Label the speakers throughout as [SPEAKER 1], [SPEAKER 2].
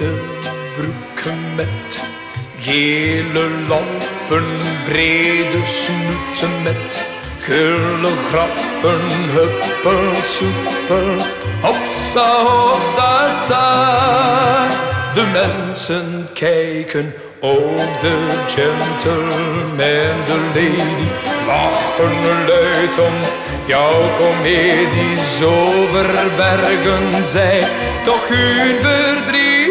[SPEAKER 1] witte broeken met gele lappen, brede snoeten met gulle grappen, huppel, soepel, hopsa, hopsa, sa. De mensen kijken, ook de gentleman, de lady, lachen luid om jouw komedie. Zo verbergen zij toch hun verdriet.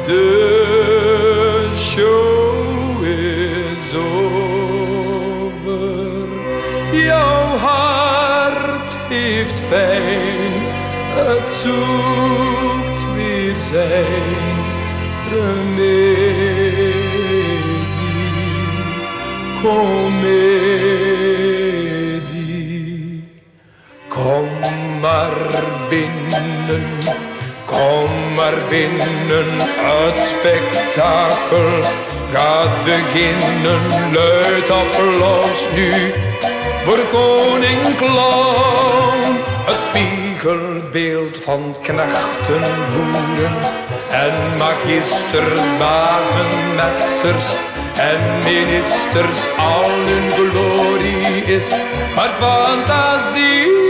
[SPEAKER 1] De show is over. Jouw hart heeft pijn, het zoekt weer zijn remedie. Komedie. Kom maar binnen. Kom maar binnen, het spektakel gaat beginnen. Luid applaus nu voor koning Clown. Het spiegelbeeld van knechten, boeren en magisters, bazen, metsers en ministers. Al hun glorie is maar fantasie.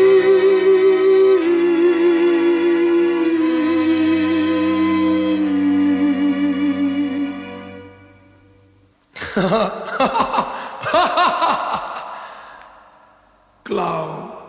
[SPEAKER 1] Clown.